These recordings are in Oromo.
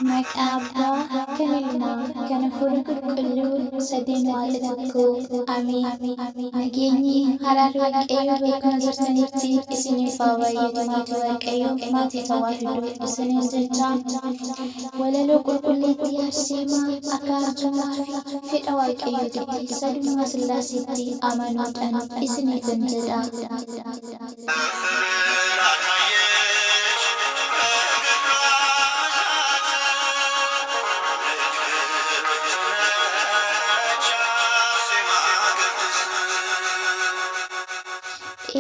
Maqaabaa kan ilmaa kana fuula qulqulluu sadeen waaqa tokkoo Ameen. Nageenyi araarri Waaqayyoo bakka jirtanitti isiniif haa baay'atu. Maatii Waaqayyoo maatii tawaahidoo isiniin jechaa walaloo qulqulleettii Arseemaa akka arjumaa fi fedha Waaqayyoo dubbii saduma Sillaaseetti amanuudhaan isiniifin jedha.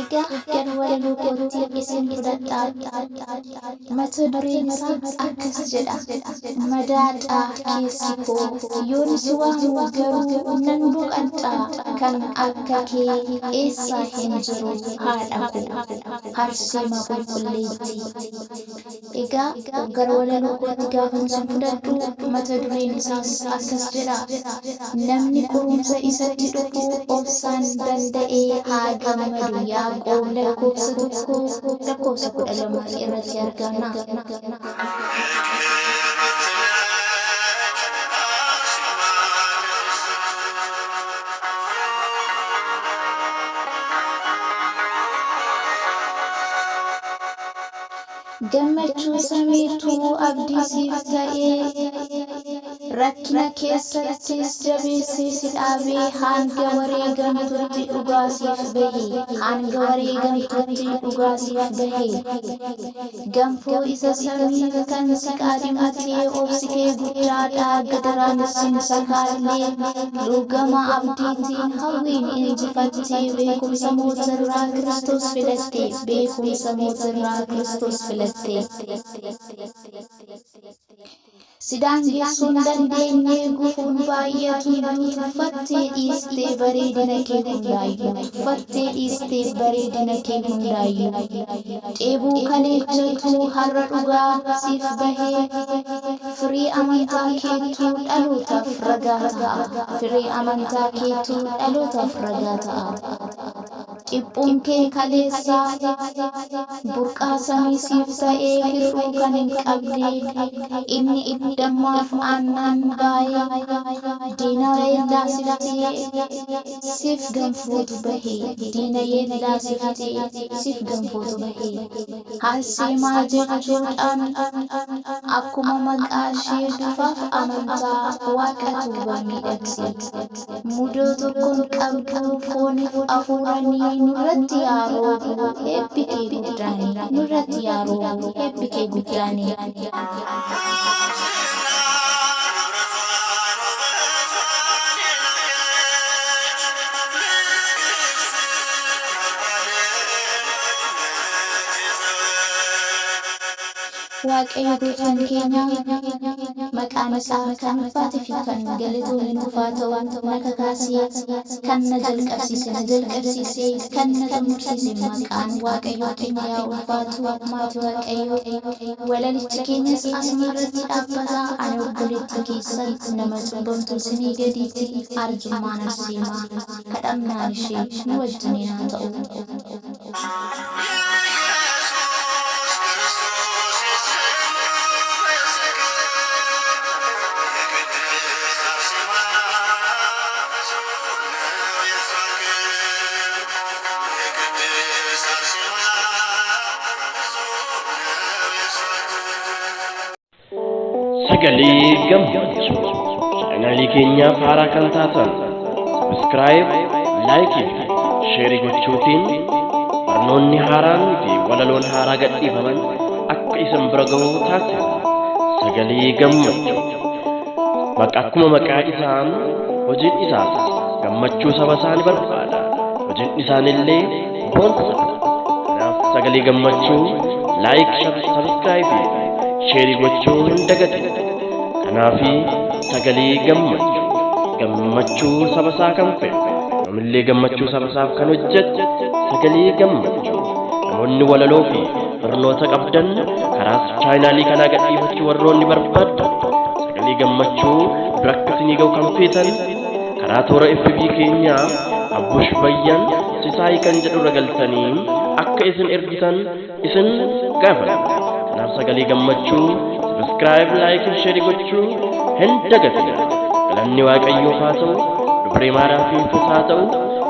Egaa gara walaloo kootti isin fudhadhaa. Mata dureen isaa akkas jedha. Madaadhaa keessi koo yoon si waamu garuu nan boqadhaa. Kan akka kee eessa hin jiru haadha koo Arseema qulqulleettii. Egaa gara walaloo kootti gaafa isin fudhadhu mata dureen isaas akkas jedha. Namni qorumsa isatti dhufu obsaan danda'ee haa gammadu. Yaaqoob lakkoofsa tokko lakkoofsa 12 irratti argama. Gammachuu samiituu abdii siif ta'ee rakkina keessattis jabeessee si dhaabee hanga wareegamtutti dhugaa siif bahee hanga wareegamtutti dhugaa siif bahee ganfoo isa samii kan si qaadhimatee obsi kee guddaadhaa gadaraanis hin sakaallee luugama abdiitiin hawwiin injifattee beekumsa mootirraa Kiristoos filattee beekumsa mootirraa Kiristoos filattee. Sidaan geessuun dandeenye gufuun baay'atuun tuffattee dhiistee bareedina kee hundaayyuu tuffattee dhiistee bareedina kee hundaayyuu dheebuu kaleechatu har'a dhugaa siif bahee firii amantaa keetuu dhalootaaf ragaa ta'a firii amantaa keetuu dhalootaaf ragaa ta'a. Dhiphuun kee kaleessaa burqaa samii siif ta'ee hir'uu kan hin qabne inni iddammaaf aannan baay'ee diina yeellaa siftee siif ganfootu bahee diina yeellaa siftee siif ganfootu bahee Arseemaa jechuudhaan akkuma maqaa ishee dufaaf amantaa waaqatu miidhagse mudoo tokkoon qabdu fooniif afuuranii nurratti yaaroo eebbi kee guddaanii nurratti yaaroo eebbi kee guddaanii. Waaqayyo gooftaan keenya maqaan isaa kan ulfaatee fi kan galatoomni dhufaa ta'u na kakaasee kan na jalqabsiise kan na xumursiise maqaan Waaqayyo keenya yaa ulfaatu maatii Waaqayyo walalichi keenyas asuma irratti dhaabbata ani obboleettii keessan nama cubbamtuu isinii gadiitti arjummaan Arseemaa kadhamnaan ishee nu wajjiniin haa ta'u. Sagalee gammachuu chaanaalii keenyaaf haaraa kan taatan subscribe, like fi share gochuutiin barnoonni haaraan fi walaloon haaraa gadhiifaman akka isin bira ga'u taasisa. Sagalee gammachuu akkuma maqaa isaan hojiin isaas gammachuu saba isaanii barbaada. Hojiin isaanillee boonsa. Kanaaf sagalee gammachuu like, subscribe share gochuu hin dagatin. Kanaafi sagalee gammachuu saba isaa kan fedhu namillee gammachuu saba isaaf kan hojjetu sagalee gammachuu namoonni walaloo fi barnoota qabdan karaa chaanaalii kanaa gadhiifachuu warroonni barbaadan sagalee gammachuu bira akka isinii ga'u kan feetan karaa toora FB keenyaa Abbush Bayyan sisaay kan jedhu ragaltanii akka isin ergitan isin gaafadha. Kanaaf sagalee gammachuu subscribe like share gochuu hin dagatina. Galanni Waaqayyoof haa ta'u, dubree Maariyaamiifis haa ta'u,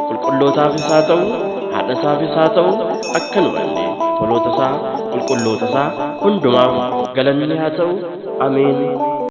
qulqullootaafis haa ta'u, haadha isaafis haa ta'u, akka nu banne toloota isaa qulqulloota isaa hundumaaf galanni haa ta'u. Ameen.